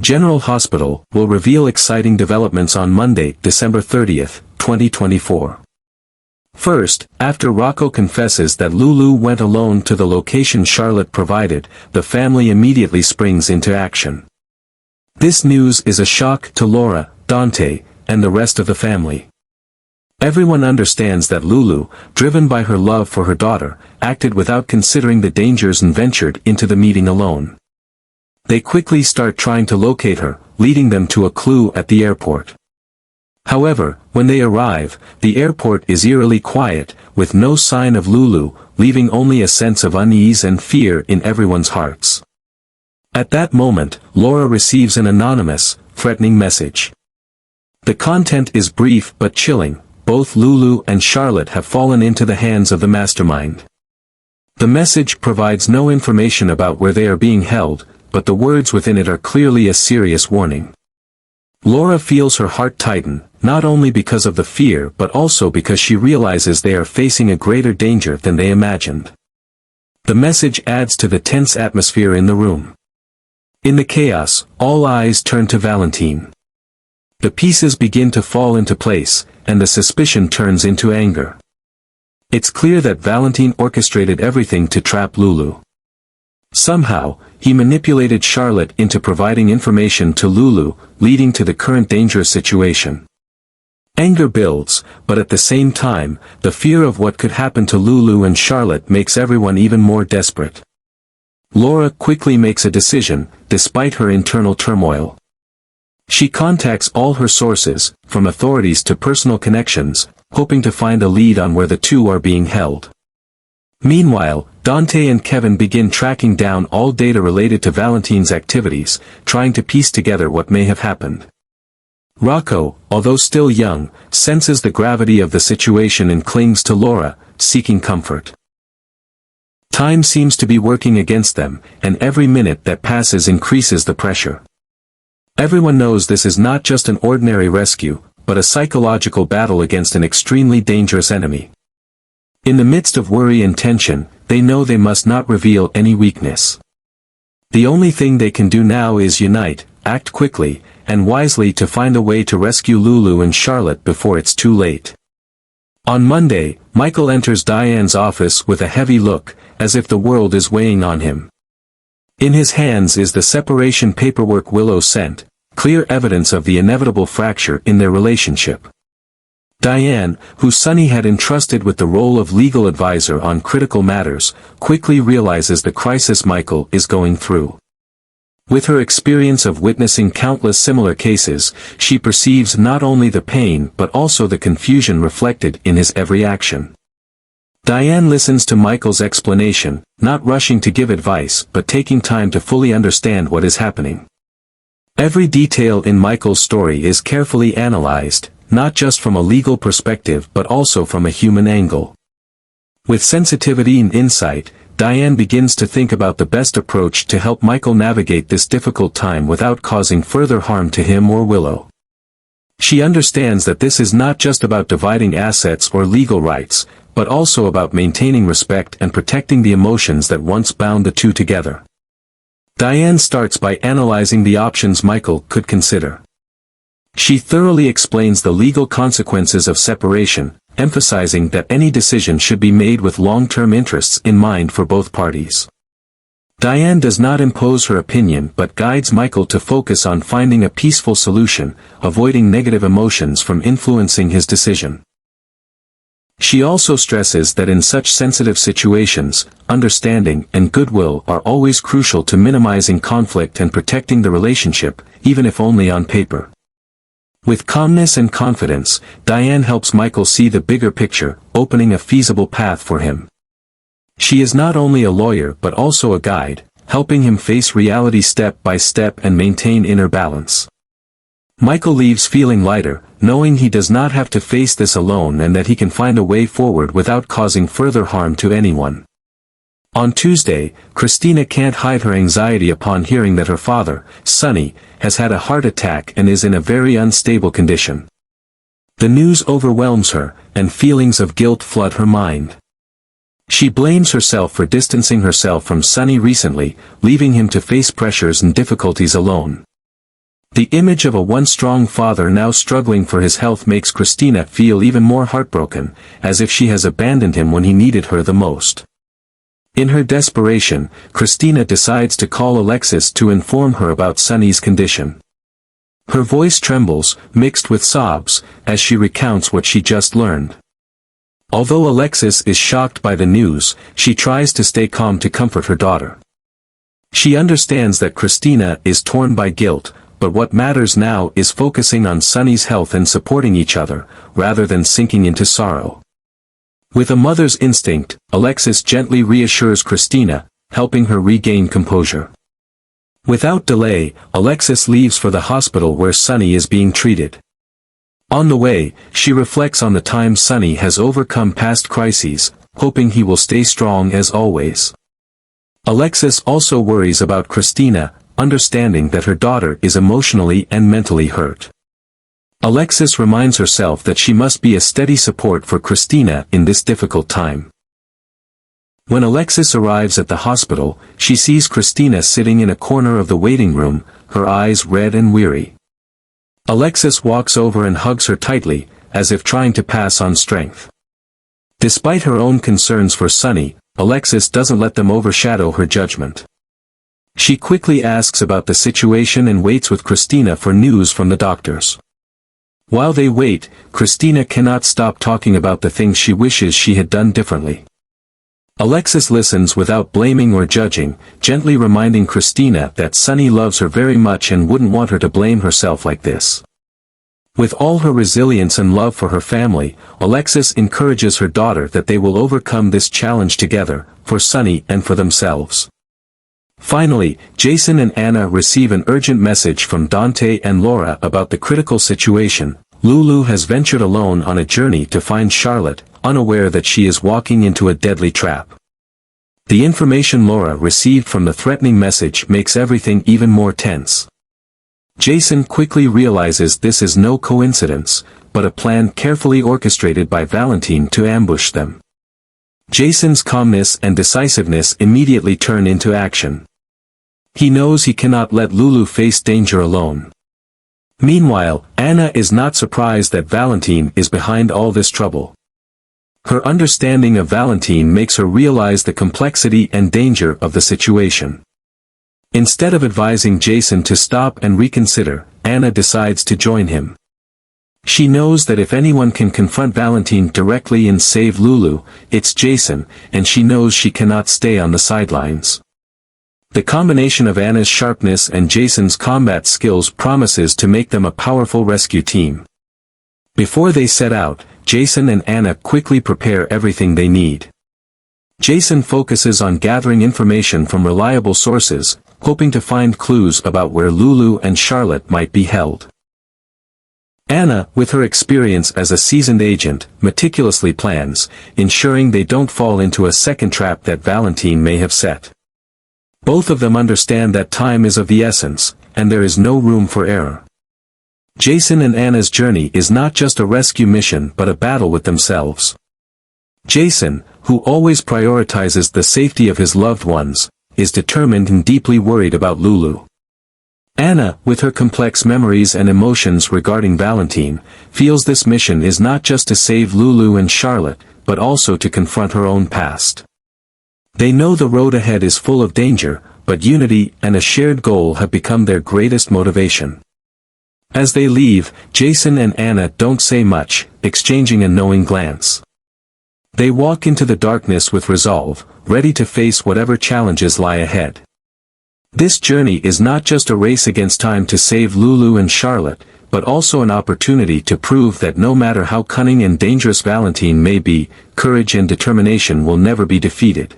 General Hospital will reveal exciting developments on Monday, December 30th, 2024. First, after Rocco confesses that Lulu went alone to the location Charlotte provided, the family immediately springs into action. This news is a shock to Laura, Dante, and the rest of the family. Everyone understands that Lulu, driven by her love for her daughter, acted without considering the dangers and ventured into the meeting alone. They quickly start trying to locate her, leading them to a clue at the airport. However, when they arrive, the airport is eerily quiet, with no sign of Lulu, leaving only a sense of unease and fear in everyone's hearts. At that moment, Laura receives an anonymous, threatening message. The content is brief but chilling. Both Lulu and Charlotte have fallen into the hands of the mastermind. The message provides no information about where they are being held, but the words within it are clearly a serious warning. Laura feels her heart tighten, not only because of the fear but also because she realizes they are facing a greater danger than they imagined. The message adds to the tense atmosphere in the room. In the chaos, all eyes turn to Valentine. The pieces begin to fall into place, and the suspicion turns into anger. It's clear that Valentine orchestrated everything to trap Lulu. Somehow, he manipulated Charlotte into providing information to Lulu, leading to the current dangerous situation. Anger builds, but at the same time, the fear of what could happen to Lulu and Charlotte makes everyone even more desperate. Laura quickly makes a decision, despite her internal turmoil. She contacts all her sources, from authorities to personal connections, hoping to find a lead on where the two are being held. Meanwhile, Dante and Kevin begin tracking down all data related to Valentine's activities, trying to piece together what may have happened. Rocco, although still young, senses the gravity of the situation and clings to Laura, seeking comfort. Time seems to be working against them, and every minute that passes increases the pressure. Everyone knows this is not just an ordinary rescue, but a psychological battle against an extremely dangerous enemy. In the midst of worry and tension, they know they must not reveal any weakness. The only thing they can do now is unite, act quickly, and wisely to find a way to rescue Lulu and Charlotte before it's too late. On Monday, Michael enters Diane's office with a heavy look, as if the world is weighing on him. In his hands is the separation paperwork Willow sent, clear evidence of the inevitable fracture in their relationship. Diane, who Sonny had entrusted with the role of legal advisor on critical matters, quickly realizes the crisis Michael is going through. With her experience of witnessing countless similar cases, she perceives not only the pain but also the confusion reflected in his every action. Diane listens to Michael's explanation, not rushing to give advice but taking time to fully understand what is happening. Every detail in Michael's story is carefully analyzed, not just from a legal perspective but also from a human angle. With sensitivity and insight, Diane begins to think about the best approach to help Michael navigate this difficult time without causing further harm to him or Willow. She understands that this is not just about dividing assets or legal rights, but also about maintaining respect and protecting the emotions that once bound the two together. Diane starts by analyzing the options Michael could consider. She thoroughly explains the legal consequences of separation, emphasizing that any decision should be made with long-term interests in mind for both parties. Diane does not impose her opinion but guides Michael to focus on finding a peaceful solution, avoiding negative emotions from influencing his decision. She also stresses that in such sensitive situations, understanding and goodwill are always crucial to minimizing conflict and protecting the relationship, even if only on paper. With calmness and confidence, Diane helps Michael see the bigger picture, opening a feasible path for him. She is not only a lawyer but also a guide, helping him face reality step by step and maintain inner balance. Michael leaves feeling lighter, knowing he does not have to face this alone and that he can find a way forward without causing further harm to anyone. On Tuesday, Kristina can't hide her anxiety upon hearing that her father, Sonny, has had a heart attack and is in a very unstable condition. The news overwhelms her, and feelings of guilt flood her mind. She blames herself for distancing herself from Sonny recently, leaving him to face pressures and difficulties alone. The image of a once strong father now struggling for his health makes Kristina feel even more heartbroken, as if she has abandoned him when he needed her the most. In her desperation, Kristina decides to call Alexis to inform her about Sunny's condition. Her voice trembles, mixed with sobs, as she recounts what she just learned. Although Alexis is shocked by the news, she tries to stay calm to comfort her daughter. She understands that Kristina is torn by guilt, but what matters now is focusing on Sunny's health and supporting each other, rather than sinking into sorrow. With a mother's instinct, Alexis gently reassures Kristina, helping her regain composure. Without delay, Alexis leaves for the hospital where Sunny is being treated. On the way, she reflects on the time Sunny has overcome past crises, hoping he will stay strong as always. Alexis also worries about Kristina, understanding that her daughter is emotionally and mentally hurt. Alexis reminds herself that she must be a steady support for Kristina in this difficult time. When Alexis arrives at the hospital, she sees Kristina sitting in a corner of the waiting room, her eyes red and weary. Alexis walks over and hugs her tightly, as if trying to pass on strength. Despite her own concerns for Sunny, Alexis doesn't let them overshadow her judgment. She quickly asks about the situation and waits with Kristina for news from the doctors. While they wait, Kristina cannot stop talking about the things she wishes she had done differently. Alexis listens without blaming or judging, gently reminding Kristina that Sunny loves her very much and wouldn't want her to blame herself like this. With all her resilience and love for her family, Alexis encourages her daughter that they will overcome this challenge together, for Sunny and for themselves. Finally, Jason and Anna receive an urgent message from Dante and Laura about the critical situation. Lulu has ventured alone on a journey to find Charlotte, unaware that she is walking into a deadly trap. The information Laura received from the threatening message makes everything even more tense. Jason quickly realizes this is no coincidence, but a plan carefully orchestrated by Valentine to ambush them. Jason's calmness and decisiveness immediately turn into action. He knows he cannot let Lulu face danger alone. Meanwhile, Anna is not surprised that Valentine is behind all this trouble. Her understanding of Valentine makes her realize the complexity and danger of the situation. Instead of advising Jason to stop and reconsider, Anna decides to join him. She knows that if anyone can confront Valentine directly and save Lulu, it's Jason, and she knows she cannot stay on the sidelines. The combination of Anna's sharpness and Jason's combat skills promises to make them a powerful rescue team. Before they set out, Jason and Anna quickly prepare everything they need. Jason focuses on gathering information from reliable sources, hoping to find clues about where Lulu and Charlotte might be held. Anna, with her experience as a seasoned agent, meticulously plans, ensuring they don't fall into a second trap that Valentine may have set. Both of them understand that time is of the essence, and there is no room for error. Jason and Anna's journey is not just a rescue mission but a battle with themselves. Jason, who always prioritizes the safety of his loved ones, is determined and deeply worried about Lulu. Anna, with her complex memories and emotions regarding Valentine, feels this mission is not just to save Lulu and Charlotte, but also to confront her own past. They know the road ahead is full of danger, but unity and a shared goal have become their greatest motivation. As they leave, Jason and Anna don't say much, exchanging a knowing glance. They walk into the darkness with resolve, ready to face whatever challenges lie ahead. This journey is not just a race against time to save Lulu and Charlotte, but also an opportunity to prove that no matter how cunning and dangerous Valentine may be, courage and determination will never be defeated.